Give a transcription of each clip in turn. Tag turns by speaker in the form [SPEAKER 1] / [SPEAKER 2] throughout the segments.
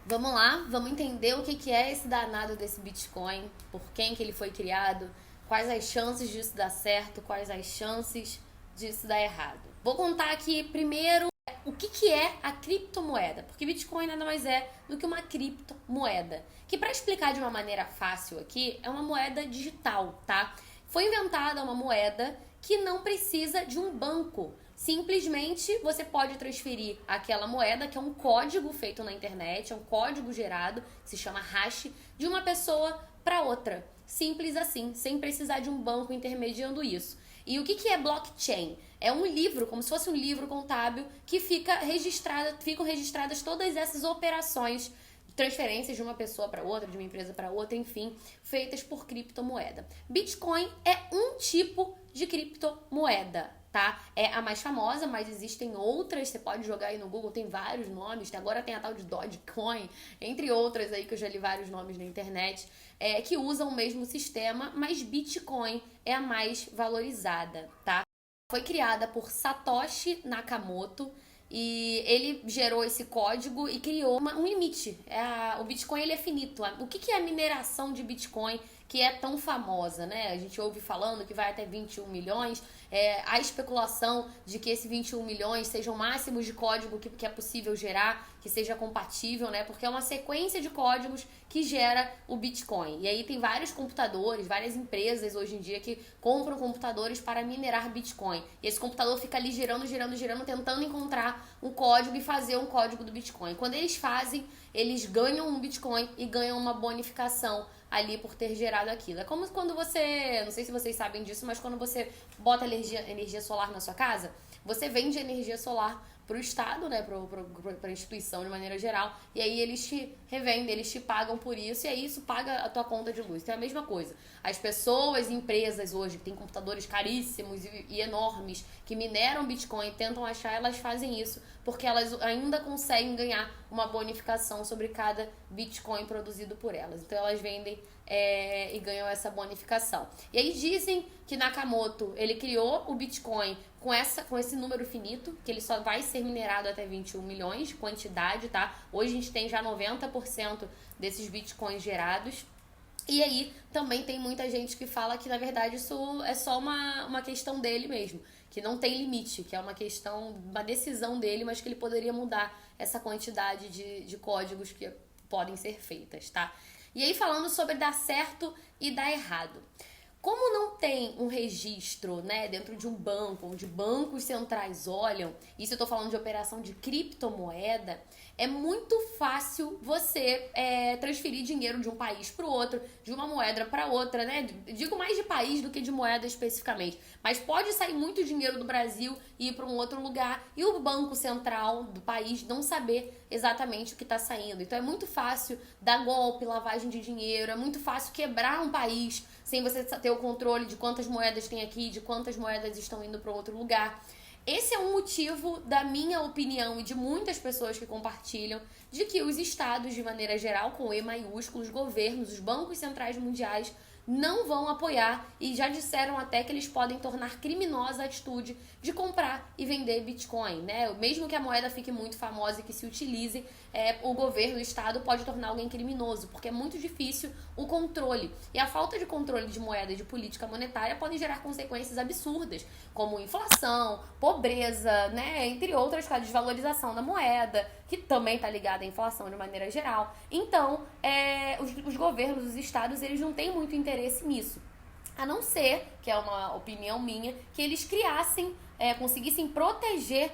[SPEAKER 1] Vamos lá, vamos entender o que é esse danado desse Bitcoin, por quem que ele foi criado, quais as chances disso dar certo, quais as chances disso dar errado. Vou contar aqui primeiro o que é a criptomoeda, porque Bitcoin nada mais é do que uma criptomoeda, que para explicar de uma maneira fácil aqui, é uma moeda digital, tá? Foi inventada uma moeda que não precisa de um banco. Simplesmente você pode transferir aquela moeda, que é um código feito na internet, é um código gerado, se chama hash, de uma pessoa para outra. Simples assim, sem precisar de um banco intermediando isso. E o que é blockchain? É um livro, como se fosse um livro contábil, que ficam registradas todas essas operações, transferências de uma pessoa para outra, de uma empresa para outra, enfim, feitas por criptomoeda. Bitcoin é um tipo de criptomoeda, tá? É a mais famosa, mas existem outras, você pode jogar aí no Google, tem vários nomes, agora tem a tal de Dogecoin, entre outras aí que eu já li vários nomes na internet, que usam o mesmo sistema, mas Bitcoin é a mais valorizada, tá? Foi criada por Satoshi Nakamoto e ele gerou esse código e criou um limite. O Bitcoin ele é finito. O que é a mineração de Bitcoin que é tão famosa, né? A gente ouve falando que vai até 21 milhões. A especulação de que esses 21 milhões sejam máximos de código que é possível gerar, que seja compatível, né? Porque é uma sequência de códigos que gera o Bitcoin. E aí tem vários computadores, várias empresas hoje em dia que compram computadores para minerar Bitcoin. E esse computador fica ali girando, tentando encontrar um código e fazer um código do Bitcoin. Quando eles fazem, eles ganham um Bitcoin e ganham uma bonificação ali por ter gerado aquilo. É como quando você, não sei se vocês sabem disso, mas quando você bota energia solar na sua casa, você vende energia solar para o Estado, né, para a instituição de maneira geral, e aí eles te revendem, eles te pagam por isso, e aí isso paga a tua conta de luz. Então é a mesma coisa. As pessoas, empresas hoje que têm computadores caríssimos e enormes, que mineram Bitcoin e tentam achar, elas fazem isso porque elas ainda conseguem ganhar uma bonificação sobre cada Bitcoin produzido por elas. Então elas vendem e ganham essa bonificação. E aí dizem que Nakamoto, ele criou o Bitcoin com esse número finito, que ele só vai ser minerado até 21 milhões, quantidade, tá? Hoje a gente tem já 90% desses Bitcoins gerados. E aí também tem muita gente que fala que na verdade isso é só uma questão dele mesmo, que não tem limite, que é uma decisão dele, mas que ele poderia mudar essa quantidade de códigos que podem ser feitas, tá? E aí falando sobre dar certo e dar errado. Como não tem um registro, né, dentro de um banco, onde bancos centrais olham, isso eu tô falando de operação de criptomoeda, é muito fácil você transferir dinheiro de um país para o outro, de uma moeda para outra, né? Digo mais de país do que de moeda especificamente. Mas pode sair muito dinheiro do Brasil e ir para um outro lugar e o Banco Central do país não saber exatamente o que está saindo. Então é muito fácil dar golpe, lavagem de dinheiro, é muito fácil quebrar um país sem você ter o controle de quantas moedas tem aqui, de quantas moedas estão indo para outro lugar. Esse é um motivo, da minha opinião e de muitas pessoas que compartilham, de que os estados, de maneira geral, com E maiúsculo, os governos, os bancos centrais mundiais, não vão apoiar e já disseram até que eles podem tornar criminosa a atitude de comprar e vender Bitcoin, né? Mesmo que a moeda fique muito famosa e que se utilize, o governo, o Estado pode tornar alguém criminoso, porque é muito difícil o controle. E a falta de controle de moeda e de política monetária podem gerar consequências absurdas, como inflação, pobreza, né? Entre outras, com a desvalorização da moeda, que também está ligada à inflação de maneira geral. Então, os governos, os estados, eles não têm muito interesse nisso. A não ser, que é uma opinião minha, que eles conseguissem proteger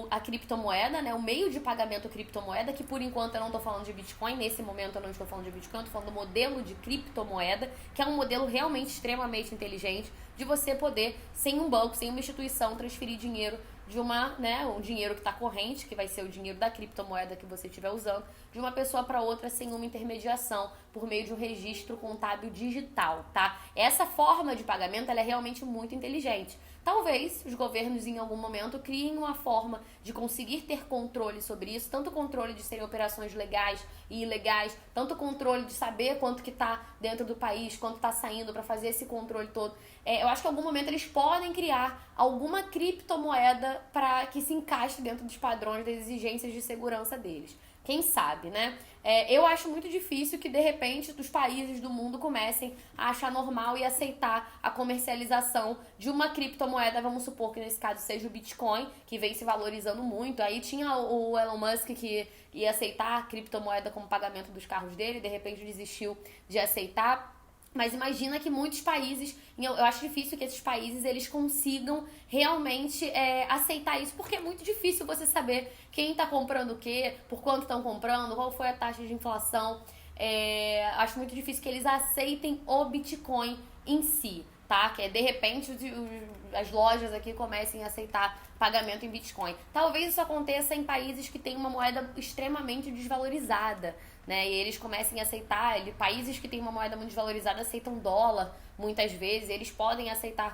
[SPEAKER 1] a criptomoeda, né, o meio de pagamento criptomoeda, que por enquanto eu não estou falando de Bitcoin, nesse momento eu não estou falando de Bitcoin, eu estou falando do modelo de criptomoeda, que é um modelo realmente extremamente inteligente, de você poder, sem um banco, sem uma instituição, transferir dinheiro de um dinheiro que está corrente, que vai ser o dinheiro da criptomoeda que você estiver usando, de uma pessoa para outra sem uma intermediação, por meio de um registro contábil digital, tá? Essa forma de pagamento, ela é realmente muito inteligente. Talvez os governos em algum momento criem uma forma de conseguir ter controle sobre isso, tanto controle de serem operações legais e ilegais, tanto controle de saber quanto que está dentro do país, quanto está saindo, para fazer esse controle todo. Eu acho que em algum momento eles podem criar alguma criptomoeda para que se encaixe dentro dos padrões das exigências de segurança deles. Quem sabe, né? Eu acho muito difícil que, de repente, os países do mundo comecem a achar normal e aceitar a comercialização de uma criptomoeda, vamos supor que nesse caso seja o Bitcoin, que vem se valorizando muito. Aí tinha o Elon Musk que ia aceitar a criptomoeda como pagamento dos carros dele, de repente desistiu de aceitar. Mas imagina que muitos países, eu acho difícil que esses países eles consigam realmente aceitar isso, porque é muito difícil você saber quem está comprando o quê, por quanto estão comprando, qual foi a taxa de inflação. Acho muito difícil que eles aceitem o Bitcoin em si, tá? Que de repente as lojas aqui comecem a aceitar pagamento em Bitcoin. Talvez isso aconteça em países que têm uma moeda extremamente desvalorizada, né? E eles comecem a aceitar, países que têm uma moeda muito desvalorizada aceitam dólar muitas vezes, eles podem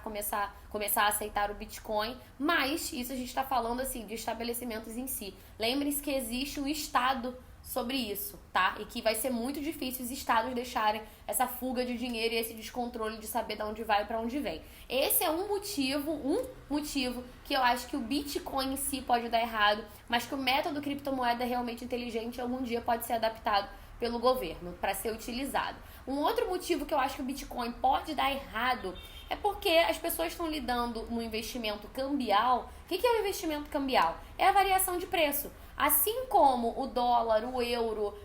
[SPEAKER 1] começar a aceitar o Bitcoin, mas isso a gente está falando assim de estabelecimentos em si. Lembre-se que existe um Estado sobre isso, tá? E que vai ser muito difícil os estados deixarem essa fuga de dinheiro e esse descontrole de saber de onde vai e para onde vem. Esse é um motivo que eu acho que o Bitcoin em si pode dar errado, mas que o método criptomoeda é realmente inteligente e algum dia pode ser adaptado pelo governo para ser utilizado. Um outro motivo que eu acho que o Bitcoin pode dar errado é porque as pessoas estão lidando no investimento cambial. O que é o investimento cambial? É a variação de preço. Assim como o dólar, o euro,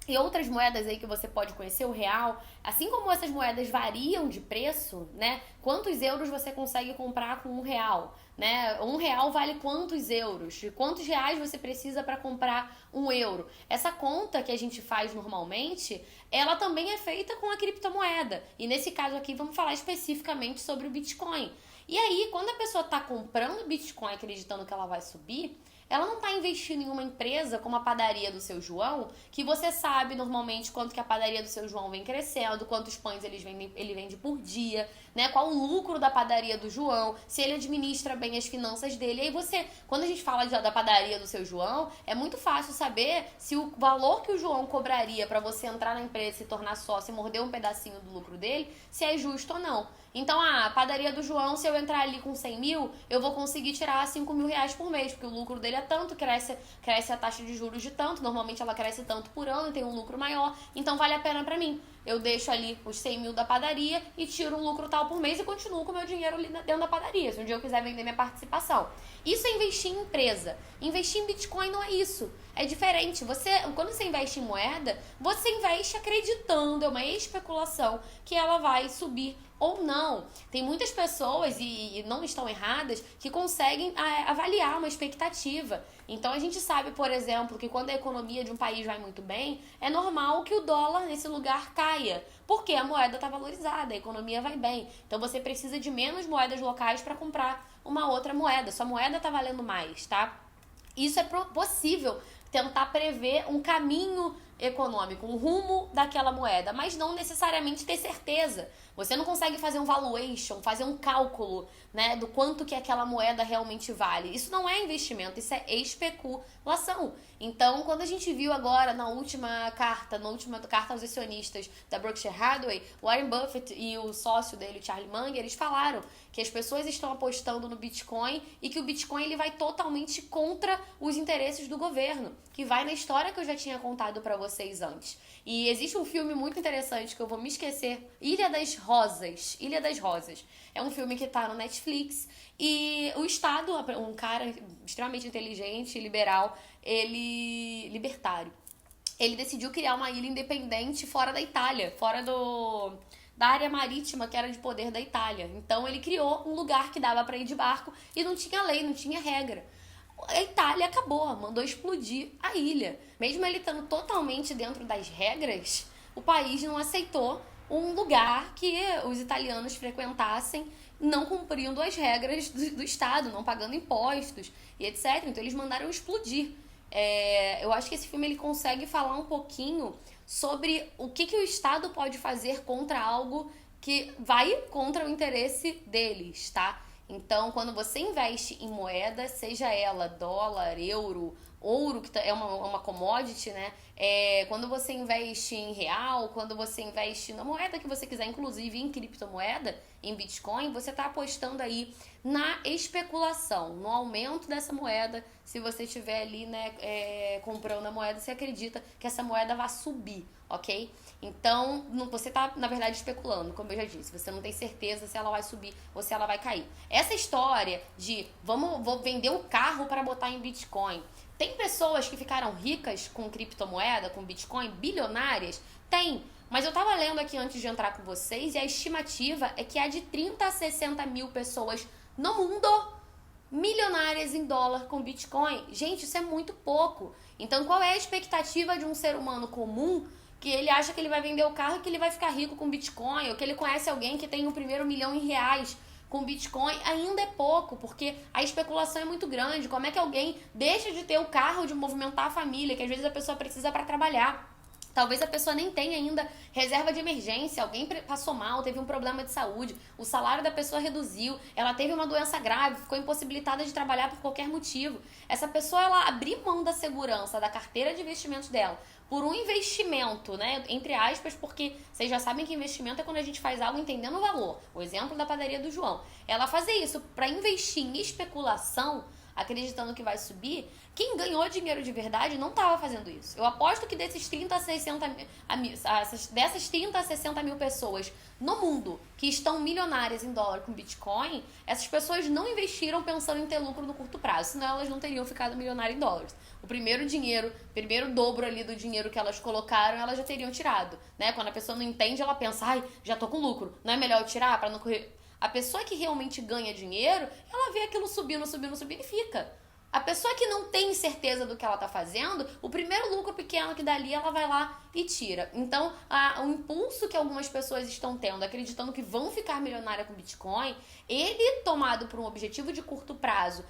[SPEAKER 1] e outras moedas aí que você pode conhecer, o real, assim como essas moedas variam de preço, né? Quantos euros você consegue comprar com R$1, né? R$1 vale quantos euros? Quantos reais você precisa para comprar €1? Essa conta que a gente faz normalmente, ela também é feita com a criptomoeda. E nesse caso aqui, vamos falar especificamente sobre o Bitcoin. E aí, quando a pessoa está comprando Bitcoin acreditando que ela vai subir, ela não está investindo em uma empresa como a padaria do seu João, que você sabe normalmente quanto que a padaria do seu João vem crescendo, quantos pães ele vende por dia, né? Qual o lucro da padaria do João, se ele administra bem as finanças dele. E aí você, quando a gente fala da padaria do seu João, é muito fácil saber se o valor que o João cobraria para você entrar na empresa, se tornar sócio e morder um pedacinho do lucro dele, se é justo ou não. Então, a padaria do João, se eu entrar ali com 100 mil, eu vou conseguir tirar R$5.000 por mês, porque o lucro dele é tanto, cresce a taxa de juros de tanto, normalmente ela cresce tanto por ano e tem um lucro maior, então vale a pena pra mim. Eu deixo ali os 100 mil da padaria e tiro um lucro tal por mês e continuo com o meu dinheiro ali dentro da padaria, se um dia eu quiser vender minha participação. Isso é investir em empresa. Investir em Bitcoin não é isso. É diferente. Quando você investe em moeda, você investe acreditando, é uma especulação que ela vai subir ou não. Tem muitas pessoas, e não estão erradas, que conseguem avaliar uma expectativa. Então a gente sabe, por exemplo, que quando a economia de um país vai muito bem, é normal que o dólar nesse lugar caia, porque a moeda está valorizada, a economia vai bem. Então você precisa de menos moedas locais para comprar uma outra moeda. Sua moeda está valendo mais, tá? Isso é possível, tentar prever um caminho econômico, um rumo daquela moeda, mas não necessariamente ter certeza. Você não consegue fazer um valuation, fazer um cálculo, né, do quanto que aquela moeda realmente vale. Isso não é investimento, isso é especulação. Então, quando a gente viu agora na última carta aos acionistas da Berkshire Hathaway, Warren Buffett e o sócio dele, Charlie Munger, eles falaram que as pessoas estão apostando no Bitcoin e que o Bitcoin ele vai totalmente contra os interesses do governo, que vai na história que eu já tinha contado para vocês antes. E existe um filme muito interessante que eu vou me esquecer, Ilha das Rosas. Ilha das Rosas. É um filme que tá no Netflix e o Estado, um cara extremamente inteligente, liberal, libertário, ele decidiu criar uma ilha independente fora da Itália, fora da área marítima que era de poder da Itália. Então ele criou um lugar que dava para ir de barco e não tinha lei, não tinha regra. A Itália acabou, mandou explodir a ilha. Mesmo ele estando totalmente dentro das regras, o país não aceitou um lugar que os italianos frequentassem não cumprindo as regras do Estado, não pagando impostos e etc. Então eles mandaram explodir. Eu acho que esse filme ele consegue falar um pouquinho sobre o que o Estado pode fazer contra algo que vai contra o interesse deles, tá? Então, quando você investe em moeda, seja ela dólar, euro ouro, que é uma commodity, né? Quando você investe em real, quando você investe na moeda que você quiser, inclusive em criptomoeda, em Bitcoin, você está apostando aí na especulação, no aumento dessa moeda. Se você estiver ali, né, comprando a moeda, você acredita que essa moeda vai subir, ok? Então, você está, na verdade, especulando, como eu já disse. Você não tem certeza se ela vai subir ou se ela vai cair. Essa história de vou vender o carro para botar em Bitcoin. Tem pessoas que ficaram ricas com criptomoeda, com Bitcoin, bilionárias? Tem. Mas eu tava lendo aqui antes de entrar com vocês e a estimativa é que há de 30 a 60 mil pessoas no mundo milionárias em dólar com Bitcoin. Gente, isso é muito pouco. Então, qual é a expectativa de um ser humano comum que ele acha que ele vai vender o carro e que ele vai ficar rico com Bitcoin, ou que ele conhece alguém que tem o primeiro R$1 milhão com Bitcoin? Ainda é pouco, porque a especulação é muito grande. Como é que alguém deixa de ter o carro de movimentar a família, que às vezes a pessoa precisa para trabalhar? Talvez a pessoa nem tenha ainda reserva de emergência, alguém passou mal, teve um problema de saúde, o salário da pessoa reduziu, ela teve uma doença grave, ficou impossibilitada de trabalhar por qualquer motivo. Essa pessoa, ela abrir mão da segurança da carteira de investimentos dela por um investimento, né, entre aspas, porque vocês já sabem que investimento é quando a gente faz algo entendendo o valor. O exemplo da padaria do João. Ela fazer isso para investir em especulação, acreditando que vai subir, quem ganhou dinheiro de verdade não estava fazendo isso. Eu aposto que dessas 30 a 60 mil pessoas no mundo que estão milionárias em dólar com Bitcoin, essas pessoas não investiram pensando em ter lucro no curto prazo, senão elas não teriam ficado milionárias em dólares. O primeiro dobro ali do dinheiro que elas colocaram, elas já teriam tirado, né? Quando a pessoa não entende, ela pensa, já tô com lucro, não é melhor eu tirar para não correr... A pessoa que realmente ganha dinheiro, ela vê aquilo subindo e fica. A pessoa que não tem certeza do que ela tá fazendo, o primeiro lucro pequeno que dali ela vai lá e tira. Então, o impulso que algumas pessoas estão tendo, acreditando que vão ficar milionária com Bitcoin, ele tomado por um objetivo de curto prazo,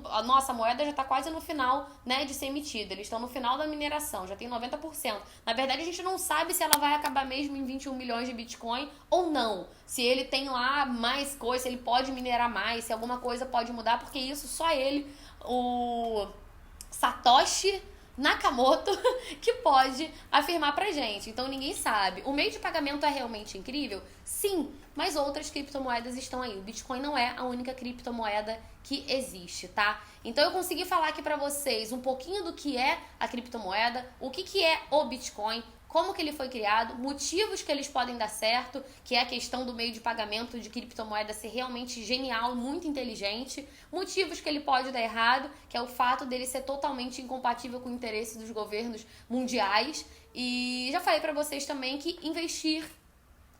[SPEAKER 1] a nossa moeda já tá quase no final, né, de ser emitida. Eles estão no final da mineração, já tem 90%. Na verdade, a gente não sabe se ela vai acabar mesmo em 21 milhões de Bitcoin ou não. Se ele tem lá mais coisa, se ele pode minerar mais, se alguma coisa pode mudar, porque isso só ele, o Satoshi Nakamoto, que pode afirmar pra gente. Então ninguém sabe. O meio de pagamento é realmente incrível? Sim, mas outras criptomoedas estão aí. O Bitcoin não é a única criptomoeda que existe, tá? Então eu consegui falar aqui pra vocês um pouquinho do que é a criptomoeda, o que é o Bitcoin, como que ele foi criado, motivos que eles podem dar certo, que é a questão do meio de pagamento de criptomoeda ser realmente genial, muito inteligente, motivos que ele pode dar errado, que é o fato dele ser totalmente incompatível com o interesse dos governos mundiais. E já falei pra vocês também que investir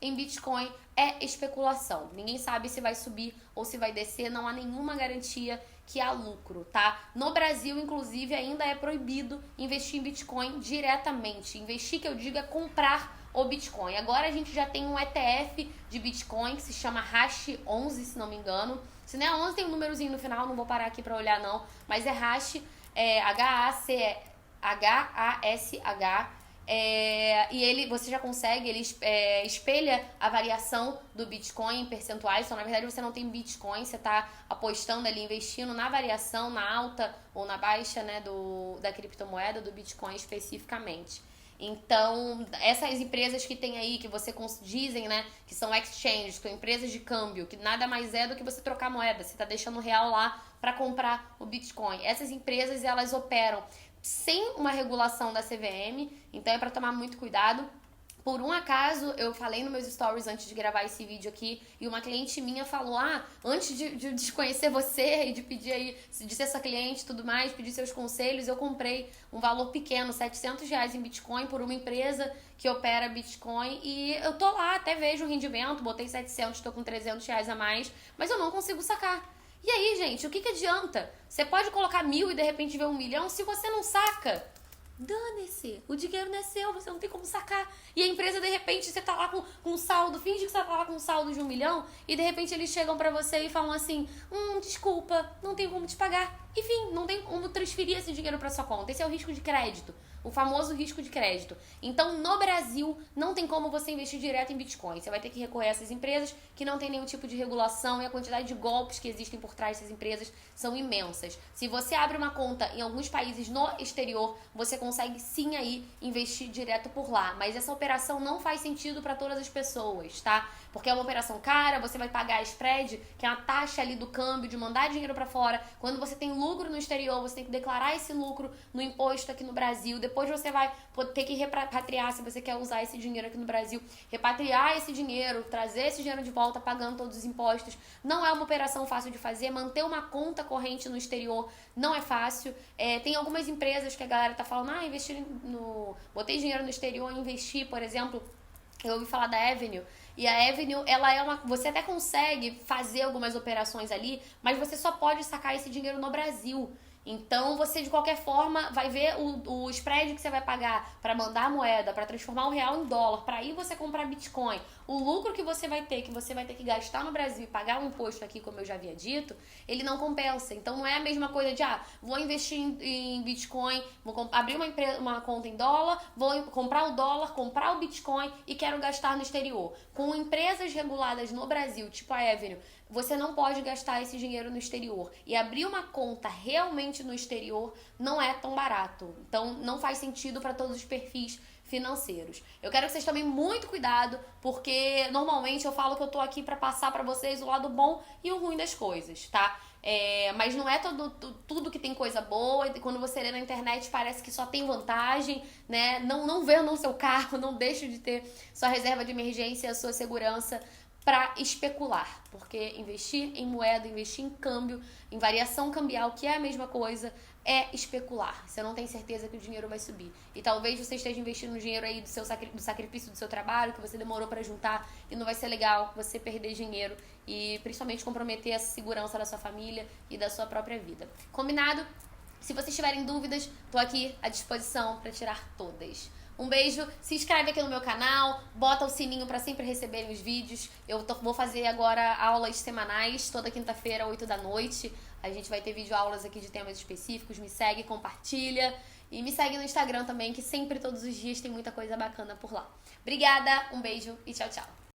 [SPEAKER 1] em Bitcoin é especulação. Ninguém sabe se vai subir ou se vai descer, não há nenhuma garantia que há lucro, tá? No Brasil, inclusive, ainda é proibido investir em Bitcoin diretamente. Investir, que eu digo, é comprar o Bitcoin. Agora a gente já tem um ETF de Bitcoin que se chama Hash11, se não me engano. Se não é 11, tem um númerozinho no final, não vou parar aqui pra olhar não. Mas é Hash, H-A-S-H. E você já consegue, ele espelha a variação do Bitcoin em percentuais. Então, na verdade, você não tem Bitcoin, você está apostando ali, investindo na variação, na alta ou na baixa, né, da criptomoeda, do Bitcoin especificamente. Então, essas empresas que tem aí, que você dizem, né, que são exchanges, que são empresas de câmbio, que nada mais é do que você trocar moeda. Você está deixando o real lá para comprar o Bitcoin. Essas empresas, elas operam sem uma regulação da CVM, então é para tomar muito cuidado. Por um acaso, eu falei nos meus stories antes de gravar esse vídeo aqui, e uma cliente minha falou, antes de conhecer você e de pedir aí, de ser sua cliente e tudo mais, pedir seus conselhos, eu comprei um valor pequeno, R$700 em Bitcoin, por uma empresa que opera Bitcoin, e eu tô lá, até vejo o rendimento, botei 700, tô com R$300 a mais, mas eu não consigo sacar. E aí, gente, o que adianta? Você pode colocar 1.000 e de repente ver 1 milhão se você não saca. Dane-se, o dinheiro não é seu, você não tem como sacar. E a empresa, de repente, você tá lá com um saldo, finge que você tá lá com um saldo de 1 milhão, e de repente eles chegam pra você e falam assim, desculpa, não tem como te pagar. Enfim, não tem como transferir esse dinheiro pra sua conta. Esse é o risco de crédito. o famoso risco de crédito. Então, no Brasil, não tem como você investir direto em Bitcoin. Você vai ter que recorrer a essas empresas que não tem nenhum tipo de regulação e a quantidade de golpes que existem por trás dessas empresas são imensas. Se você abre uma conta em alguns países no exterior, você consegue sim aí investir direto por lá. Mas essa operação não faz sentido para todas as pessoas, tá? Porque é uma operação cara, você vai pagar a spread, que é a taxa ali do câmbio, de mandar dinheiro para fora. Quando você tem lucro no exterior, você tem que declarar esse lucro no imposto aqui no Brasil. Depois você vai ter que repatriar, se você quer usar esse dinheiro aqui no Brasil, repatriar esse dinheiro, trazer esse dinheiro de volta, pagando todos os impostos. Não é uma operação fácil de fazer. Manter uma conta corrente no exterior não é fácil. Tem algumas empresas que a galera tá falando, investir no... Botei dinheiro no exterior e investi, por exemplo... Eu ouvi falar da Avenue, e a Avenue, ela é uma... Você até consegue fazer algumas operações ali, mas você só pode sacar esse dinheiro no Brasil. Então, você, de qualquer forma, vai ver o spread que você vai pagar para mandar a moeda, para transformar o real em dólar, para aí você comprar Bitcoin. O lucro que você vai ter que gastar no Brasil e pagar um imposto aqui, como eu já havia dito, ele não compensa. Então, não é a mesma coisa de, vou investir em Bitcoin, vou abrir uma conta em dólar, vou comprar o dólar, comprar o Bitcoin e quero gastar no exterior. Com empresas reguladas no Brasil, tipo a Avenue, você não pode gastar esse dinheiro no exterior. E abrir uma conta realmente no exterior não é tão barato. Então, não faz sentido para todos os perfis financeiros. Eu quero que vocês tomem muito cuidado, porque normalmente eu falo que eu tô aqui para passar para vocês o lado bom e o ruim das coisas, tá? Mas não é tudo que tem coisa boa, e quando você lê na internet parece que só tem vantagem, né? Não vendam seu carro, não deixe de ter sua reserva de emergência, a sua segurança para especular, porque investir em moeda, investir em câmbio, em variação cambial, que é a mesma coisa, é especular. Você não tem certeza que o dinheiro vai subir. E talvez você esteja investindo dinheiro aí do sacrifício do seu trabalho, que você demorou para juntar, e não vai ser legal você perder dinheiro e principalmente comprometer a segurança da sua família e da sua própria vida. Combinado? Se vocês tiverem dúvidas, tô aqui à disposição para tirar todas. Um beijo, se inscreve aqui no meu canal, bota o sininho para sempre receberem os vídeos. Vou fazer agora aulas semanais, toda quinta-feira, 8 da noite. A gente vai ter videoaulas aqui de temas específicos. Me segue, compartilha. E me segue no Instagram também, que sempre, todos os dias, tem muita coisa bacana por lá. Obrigada, um beijo e tchau, tchau.